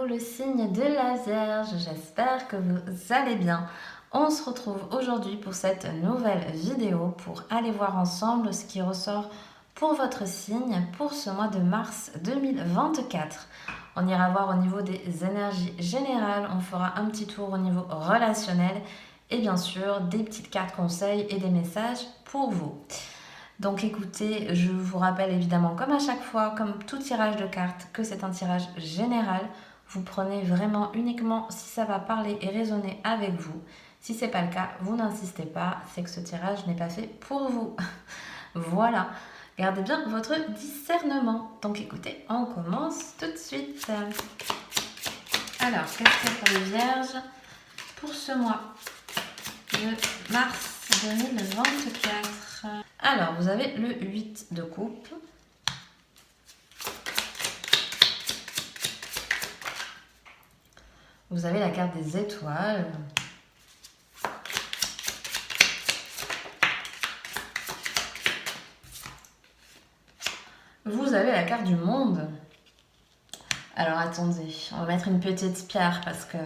le signe de la Vierge, j'espère que vous allez bien. On se retrouve aujourd'hui pour cette nouvelle vidéo pour aller voir ensemble ce qui ressort pour votre signe pour ce mois de mars 2024. On ira voir au niveau des énergies générales, on fera un petit tour au niveau relationnel et bien sûr des petites cartes conseils et des messages pour vous. Donc écoutez, je vous rappelle évidemment comme à chaque fois, comme tout tirage de cartes, que c'est un tirage général. Vous prenez vraiment uniquement si ça va parler et résonner avec vous. Si c'est pas le cas, vous n'insistez pas, c'est que ce tirage n'est pas fait pour vous. Voilà, gardez bien votre discernement. Donc écoutez, on commence tout de suite. Alors, qu'est-ce que c'est pour les vierges pour ce mois de mars 2024? Alors, vous avez le 8 de coupe. Vous avez la carte des étoiles. Vous avez la carte du monde. Alors, attendez, on va mettre une petite pierre parce que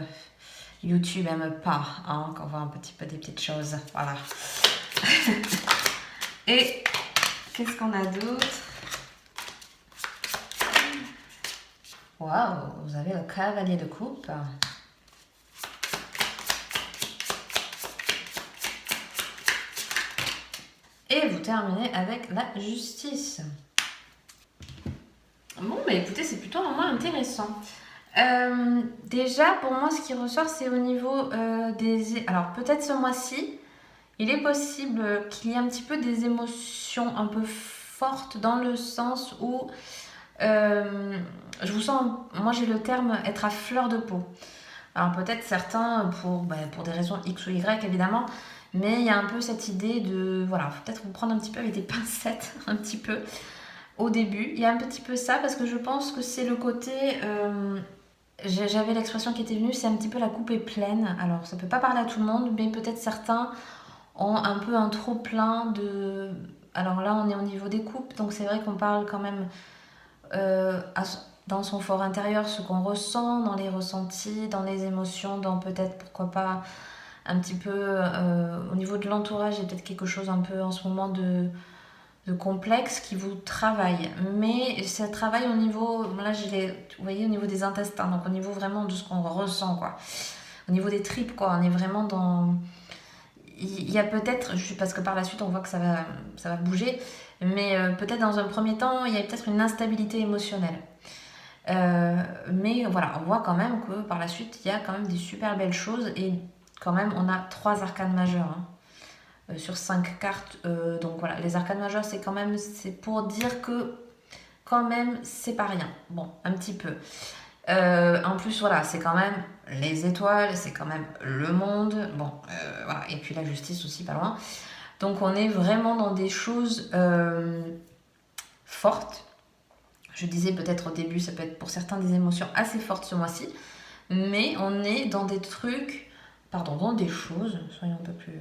YouTube n'aime pas hein, quand on voit un petit peu des petites choses. Voilà. Et qu'est-ce qu'on a d'autre? Waouh, vous avez le cavalier de coupe. Et vous terminez avec la justice. Bon, bah écoutez, c'est plutôt un mois intéressant. Déjà, pour moi, ce qui ressort, c'est au niveau des... Alors, peut-être ce mois-ci, il est possible qu'il y ait un petit peu des émotions un peu fortes dans le sens où je vous sens, moi j'ai le terme être à fleur de peau. Alors peut-être certains pour des raisons X ou Y évidemment, mais il y a un peu cette idée de, voilà, faut peut-être vous prendre un petit peu avec des pincettes, un petit peu, au début. Il y a un petit peu ça parce que je pense que c'est le côté... j'avais l'expression qui était venue, c'est un petit peu la coupe est pleine. Alors ça peut pas parler à tout le monde, mais peut-être certains ont un peu un trop plein de... Alors là on est au niveau des coupes, donc c'est vrai qu'on parle quand même dans son fort intérieur, ce qu'on ressent, dans les ressentis, dans les émotions, dans peut-être, pourquoi pas, un petit peu au niveau de l'entourage, il y a peut-être quelque chose un peu en ce moment de complexe qui vous travaille. Mais ça travaille au niveau, là vous voyez, au niveau des intestins, donc au niveau vraiment de ce qu'on ressent, quoi. Au niveau des tripes, quoi. On est vraiment dans... Il y a peut-être, parce que par la suite on voit que ça va bouger, mais peut-être dans un premier temps, il y a peut-être une instabilité émotionnelle. Mais voilà, on voit quand même que par la suite, il y a quand même des super belles choses et quand même, on a 3 arcanes majeures hein, sur 5 cartes. Donc voilà, les arcanes majeures, c'est pour dire que quand même, c'est pas rien. Bon, un petit peu. En plus, voilà, c'est quand même les étoiles, c'est quand même le monde. Bon, voilà, et puis la justice aussi, pas loin. Donc on est vraiment dans des choses fortes. Je disais peut-être au début, ça peut être pour certains des émotions assez fortes ce mois-ci, mais on est dans des trucs, dans des choses, soyons un peu plus...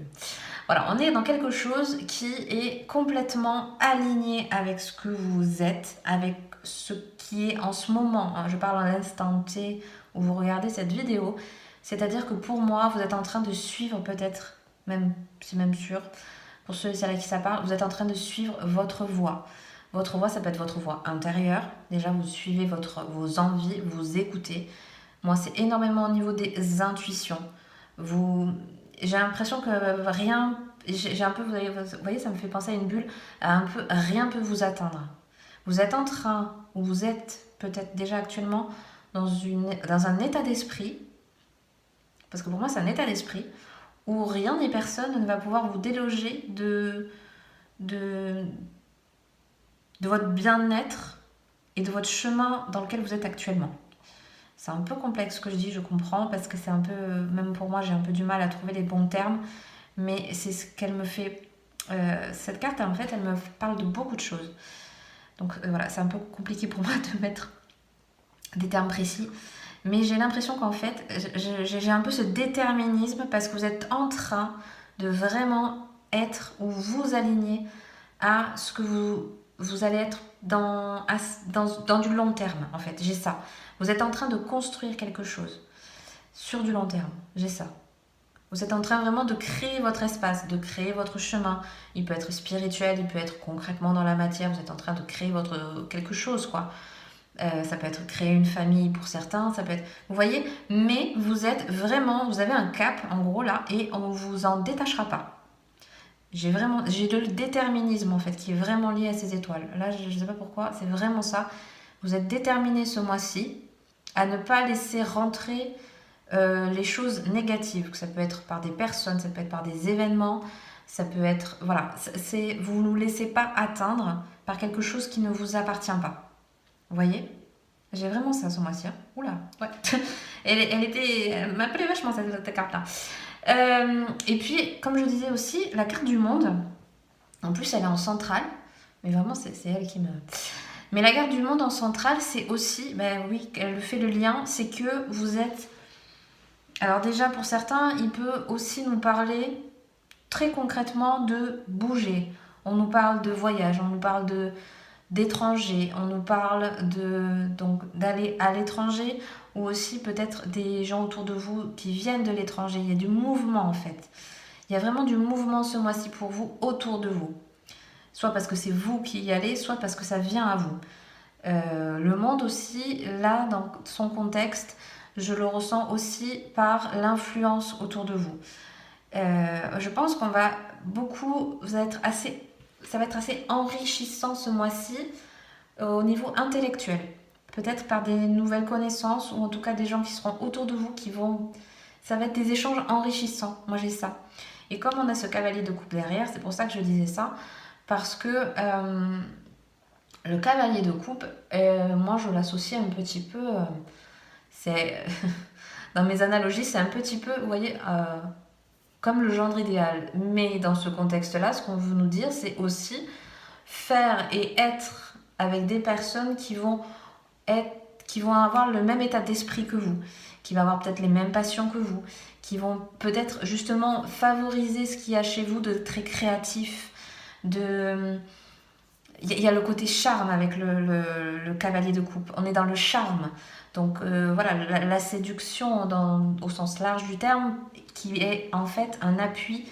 Voilà, on est dans quelque chose qui est complètement aligné avec ce que vous êtes, avec ce qui est en ce moment. Hein. Je parle à l'instant T où vous regardez cette vidéo. C'est-à-dire que pour moi, vous êtes en train de suivre peut-être, même, c'est même sûr, pour ceux et celles à qui ça parle, vous êtes en train de suivre votre voie. Votre voix, ça peut être votre voix intérieure. Déjà, vous suivez vos envies, vous écoutez. Moi, c'est énormément au niveau des intuitions. J'ai l'impression que rien... J'ai un peu, vous voyez, ça me fait penser à une bulle. Un peu, rien peut vous atteindre. Vous êtes en train, ou vous êtes peut-être déjà actuellement dans un état d'esprit, parce que pour moi, c'est un état d'esprit, où rien ni personne ne va pouvoir vous déloger de votre bien-être et de votre chemin dans lequel vous êtes actuellement. C'est un peu complexe ce que je dis, je comprends, parce que c'est un peu, même pour moi, j'ai un peu du mal à trouver les bons termes, mais c'est ce qu'elle me fait. Cette carte, en fait, elle me parle de beaucoup de choses. Donc voilà, c'est un peu compliqué pour moi de mettre des termes précis, mais j'ai l'impression qu'en fait, j'ai un peu ce déterminisme parce que vous êtes en train de vraiment être ou vous aligner à ce que vous vous allez être dans du long terme, en fait. J'ai ça. Vous êtes en train de construire quelque chose sur du long terme. J'ai ça. Vous êtes en train vraiment de créer votre espace, de créer votre chemin. Il peut être spirituel, il peut être concrètement dans la matière. Vous êtes en train de créer quelque chose, quoi. Ça peut être créer une famille pour certains, ça peut être... Vous voyez. Mais vous avez un cap, en gros, là, et on ne vous en détachera pas. J'ai le déterminisme, en fait, qui est vraiment lié à ces étoiles. Là, je ne sais pas pourquoi, c'est vraiment ça. Vous êtes déterminé ce mois-ci à ne pas laisser rentrer les choses négatives. Ça peut être par des personnes, ça peut être par des événements, ça peut être... Voilà, vous ne vous laissez pas atteindre par quelque chose qui ne vous appartient pas. Vous voyez? J'ai vraiment ça ce mois-ci. Hein. Oula, ouais. Elle m'appelait vachement cette carte-là. Et puis, comme je disais aussi, la carte du monde, en plus elle est en centrale, mais vraiment c'est elle qui me... Mais la carte du monde en centrale, c'est aussi, ben oui, elle fait le lien, c'est que vous êtes... Alors déjà, pour certains, il peut aussi nous parler très concrètement de bouger. On nous parle de voyage, on nous parle d'étrangers, on nous parle donc d'aller à l'étranger ou aussi peut-être des gens autour de vous qui viennent de l'étranger. Il y a du mouvement en fait. Il y a vraiment du mouvement ce mois-ci pour vous, autour de vous. Soit parce que c'est vous qui y allez, soit parce que ça vient à vous. Le monde aussi, là, dans son contexte, je le ressens aussi par l'influence autour de vous. Je pense qu'on va beaucoup, ça va être assez enrichissant ce mois-ci au niveau intellectuel. Peut-être par des nouvelles connaissances ou en tout cas des gens qui seront autour de vous ça va être des échanges enrichissants. Moi j'ai ça. Et comme on a ce cavalier de coupe derrière, c'est pour ça que je disais ça, parce que le cavalier de coupe, moi je l'associe un petit peu, c'est dans mes analogies, c'est un petit peu, vous voyez, comme le gendre idéal. Mais dans ce contexte-là, ce qu'on veut nous dire, c'est aussi faire et être avec des personnes qui vont avoir le même état d'esprit que vous, qui vont avoir peut-être les mêmes passions que vous, qui vont peut-être justement favoriser ce qu'il y a chez vous de très créatif, il y a le côté charme avec le cavalier de coupe. On est dans le charme. Donc voilà, la séduction au sens large du terme, qui est en fait un appui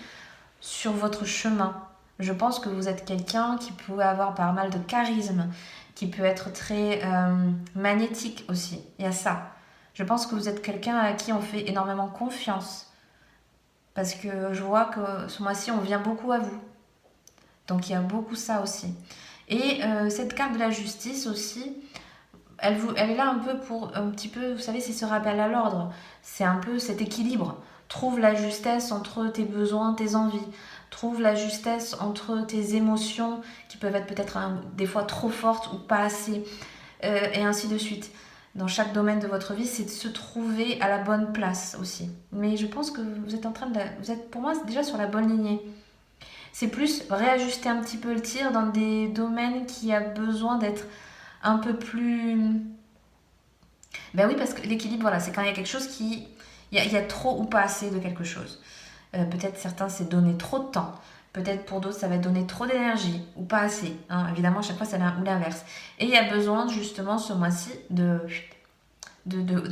sur votre chemin. Je pense que vous êtes quelqu'un qui peut avoir pas mal de charisme, qui peut être très magnétique aussi. Il y a ça. Je pense que vous êtes quelqu'un à qui on fait énormément confiance. Parce que je vois que ce mois-ci, on vient beaucoup à vous. Donc il y a beaucoup ça aussi. Et cette carte de la justice aussi, elle est là un peu pour un petit peu, vous savez, c'est ce rappel à l'ordre. C'est un peu cet équilibre. Trouve la justesse entre tes besoins, tes envies. Trouve la justesse entre tes émotions qui peuvent être peut-être des fois trop fortes ou pas assez. Et ainsi de suite. Dans chaque domaine de votre vie, c'est de se trouver à la bonne place aussi. Mais je pense que vous êtes vous êtes pour moi déjà sur la bonne lignée. C'est plus réajuster un petit peu le tir dans des domaines qui a besoin d'être un peu plus... Ben oui, parce que l'équilibre, voilà, c'est quand il y a quelque chose il y a trop ou pas assez de quelque chose. Peut-être certains, c'est donner trop de temps. Peut-être pour d'autres, ça va donner trop d'énergie ou pas assez. Hein. Évidemment, à chaque fois, c'est l'un ou l'inverse. Et il y a besoin, justement, ce mois-ci, de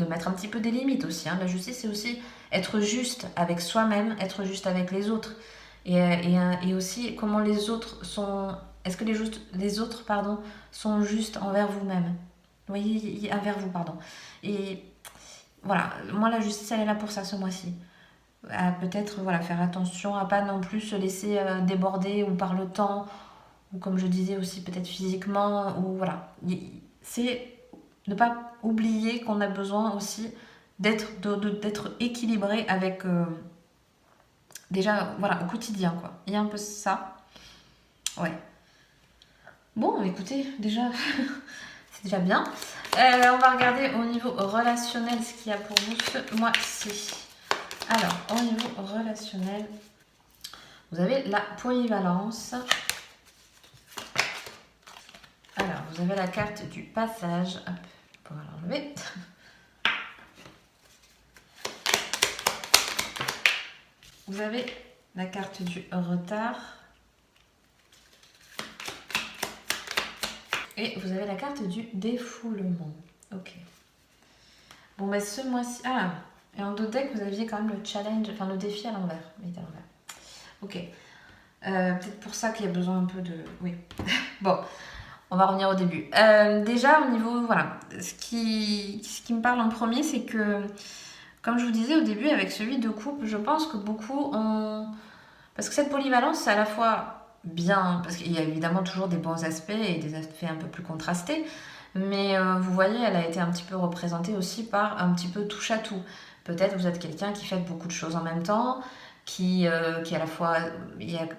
mettre un petit peu des limites aussi. Hein. La justice, c'est aussi être juste avec soi-même, être juste avec les autres. Et aussi, comment les autres sont... Est-ce que les autres sont justes envers vous-même? Vous voyez, envers vous, pardon. Et voilà, moi, la justice, elle est là pour ça ce mois-ci. À peut-être faire attention à pas non plus se laisser déborder ou par le temps, ou comme je disais aussi, peut-être physiquement, ou voilà. C'est ne pas oublier qu'on a besoin aussi d'être équilibré avec... déjà, voilà, au quotidien, quoi. Il y a un peu ça. Ouais. Bon, écoutez, déjà, c'est déjà bien. On va regarder au niveau relationnel ce qu'il y a pour vous ce mois-ci. Alors, au niveau relationnel, vous avez la polyvalence. Alors, vous avez la carte du passage. Hop, on va l'enlever. Vous avez la carte du retard. Et vous avez la carte du défoulement. Ok. Bon, bah ce mois-ci... Ah, et en dos deck, vous aviez quand même le challenge, enfin le défi à l'envers. Il est à l'envers. Ok. Peut-être pour ça qu'il y a besoin un peu de... Oui. Bon, on va revenir au début. Déjà, au niveau... Voilà. Ce qui me parle en premier, c'est que, comme je vous disais au début, avec celui de couple, je pense que beaucoup ont... Parce que cette polyvalence, c'est à la fois bien... Parce qu'il y a évidemment toujours des bons aspects et des aspects un peu plus contrastés. Mais vous voyez, elle a été un petit peu représentée aussi par un petit peu touche à tout. Peut-être vous êtes quelqu'un qui fait beaucoup de choses en même temps, qui à la fois,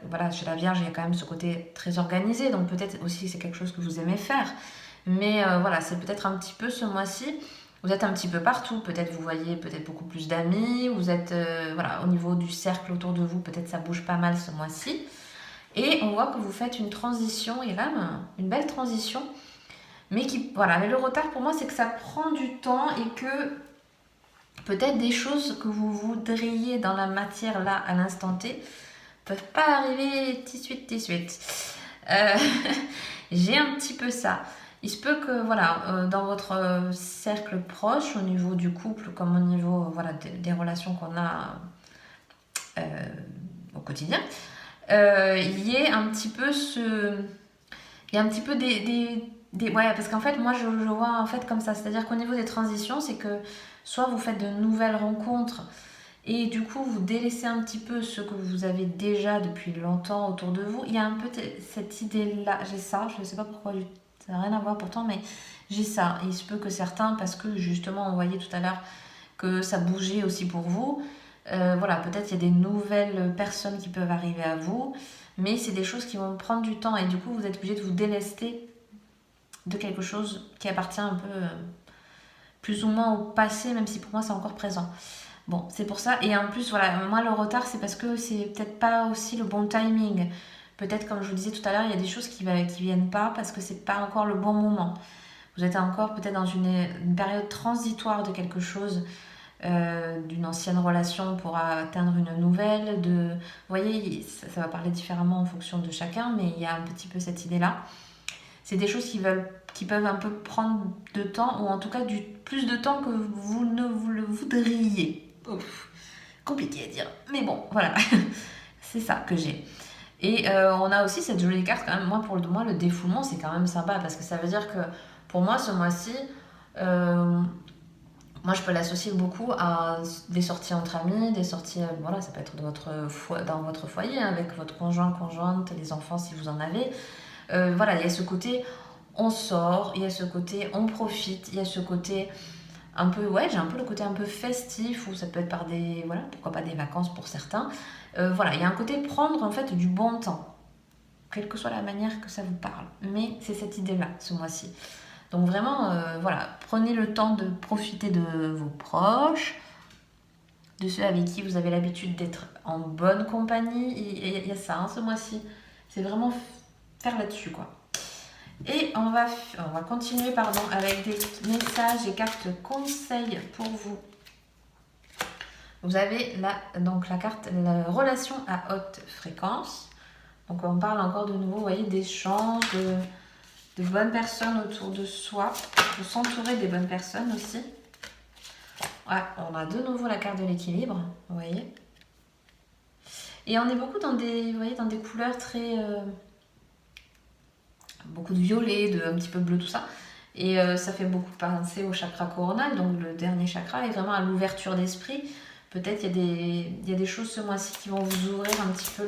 voilà, chez la Vierge, il y a quand même ce côté très organisé, donc peut-être aussi c'est quelque chose que vous aimez faire. Mais voilà, c'est peut-être un petit peu ce mois-ci, vous êtes un petit peu partout, peut-être vous voyez peut-être beaucoup plus d'amis, vous êtes, voilà, au niveau du cercle autour de vous, peut-être ça bouge pas mal ce mois-ci. Et on voit que vous faites une transition, et là, une belle transition, mais qui, voilà, mais le retard pour moi, c'est que ça prend du temps et que peut-être des choses que vous voudriez dans la matière là, à l'instant T, peuvent pas arriver tout de suite. Euh, j'ai un petit peu ça. Il se peut que, voilà, dans votre cercle proche, au niveau du couple, comme au niveau voilà, des relations qu'on a euh, au quotidien, il y ait un petit peu ce... Il y a un petit peu ouais, parce qu'en fait, moi, je vois en fait comme ça. C'est-à-dire qu'au niveau des transitions, c'est que soit vous faites de nouvelles rencontres et du coup, vous délaissez un petit peu ce que vous avez déjà depuis longtemps autour de vous. Il y a un peu cette idée-là. J'ai ça, je ne sais pas pourquoi, ça n'a rien à voir pourtant, mais j'ai ça. Et il se peut que certains, parce que justement, on voyait tout à l'heure que ça bougeait aussi pour vous. Voilà, peut-être il y a des nouvelles personnes qui peuvent arriver à vous, mais c'est des choses qui vont prendre du temps et du coup, vous êtes obligé de vous délester de quelque chose qui appartient un peu plus ou moins au passé, même si pour moi c'est encore présent. Bon, c'est pour ça. Et en plus, voilà, moi le retard, c'est parce que c'est peut-être pas aussi le bon timing. Peut-être, comme je vous disais tout à l'heure, il y a des choses qui viennent pas parce que c'est pas encore le bon moment. Vous êtes encore peut-être dans une période transitoire de quelque chose, d'une ancienne relation pour atteindre une nouvelle. Vous voyez, ça va parler différemment en fonction de chacun, mais il y a un petit peu cette idée-là. C'est des choses qui peuvent un peu prendre de temps, ou en tout cas plus de temps que vous ne vous le voudriez. Ouf, compliqué à dire, mais bon, voilà, c'est ça que j'ai. Et on a aussi cette jolie carte quand même. Moi, pour moi, le défoulement, c'est quand même sympa parce que ça veut dire que pour moi, ce mois-ci, euh, moi, je peux l'associer beaucoup à des sorties entre amis, des sorties, voilà, ça peut être dans votre foyer, hein, avec votre conjoint, conjointe, les enfants si vous en avez. Voilà, il y a ce côté, on sort, il y a ce côté, on profite, il y a ce côté un peu, ouais, j'ai un peu le côté un peu festif, ou ça peut être par des, voilà, pourquoi pas des vacances pour certains. Voilà, il y a un côté prendre en fait du bon temps, quelle que soit la manière que ça vous parle. Mais c'est cette idée-là, ce mois-ci. Donc vraiment, voilà, prenez le temps de profiter de vos proches, de ceux avec qui vous avez l'habitude d'être en bonne compagnie. Il y a ça, hein, ce mois-ci. C'est vraiment faire là-dessus, quoi. Et on va continuer avec des messages et cartes conseils pour vous. Vous avez donc la carte la relation à haute fréquence. Donc on parle encore de nouveau, vous voyez, d'échanges, de bonnes personnes autour de soi, de s'entourer des bonnes personnes aussi. Ouais, on a de nouveau la carte de l'équilibre, vous voyez. Et on est beaucoup dans des, vous voyez, dans des couleurs très... beaucoup de violet, un petit peu bleu, tout ça. Et ça fait beaucoup penser au chakra coronal, donc le dernier chakra, est vraiment à l'ouverture d'esprit. Peut-être il y a des choses ce mois-ci qui vont vous ouvrir un petit peu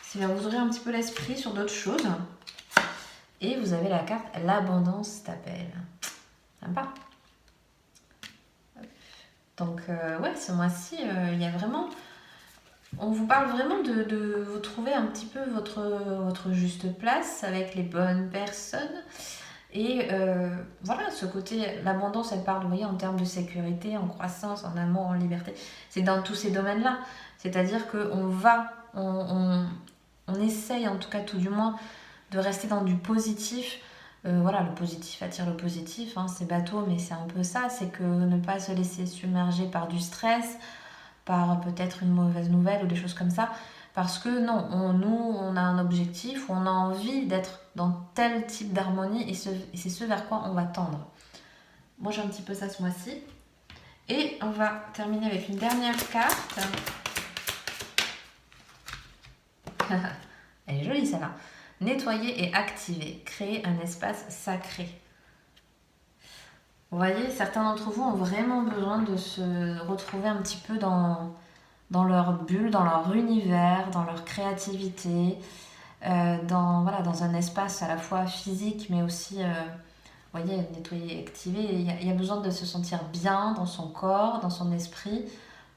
ça va vous ouvrir un petit peu l'esprit sur d'autres choses. Et vous avez la carte l'abondance t'appelle. Sympa. Donc ouais, ce mois-ci, il y a vraiment... On vous parle vraiment de vous trouver un petit peu votre juste place avec les bonnes personnes. Et voilà, ce côté, l'abondance, elle parle, vous voyez, en termes de sécurité, en croissance, en amour, en liberté. C'est dans tous ces domaines-là. C'est-à-dire on essaye, en tout cas tout du moins, de rester dans du positif. Voilà, le positif attire le positif, hein, c'est bateau, mais c'est un peu ça. C'est que ne pas se laisser submerger par du stress, par peut-être une mauvaise nouvelle ou des choses comme ça. Parce que non, on a un objectif, on a envie d'être dans tel type d'harmonie et c'est ce vers quoi on va tendre. Moi j'ai un petit peu ça ce mois-ci. Et on va terminer avec une dernière carte. Elle est jolie celle-là. Nettoyer et activer. Créer un espace sacré. Vous voyez, certains d'entre vous ont vraiment besoin de se retrouver un petit peu dans leur bulle, dans leur univers, dans leur créativité, dans un espace à la fois physique mais aussi, vous voyez, nettoyer et activer. Il y a besoin de se sentir bien dans son corps, dans son esprit,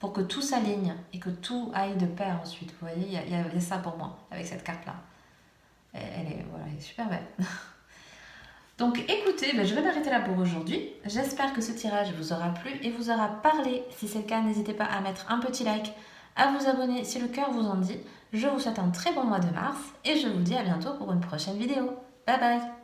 pour que tout s'aligne et que tout aille de pair ensuite. Vous voyez, il y a ça pour moi avec cette carte-là. Elle est super belle. Donc écoutez, je vais m'arrêter là pour aujourd'hui. J'espère que ce tirage vous aura plu et vous aura parlé. Si c'est le cas, n'hésitez pas à mettre un petit like, à vous abonner si le cœur vous en dit. Je vous souhaite un très bon mois de mars et je vous dis à bientôt pour une prochaine vidéo. Bye bye!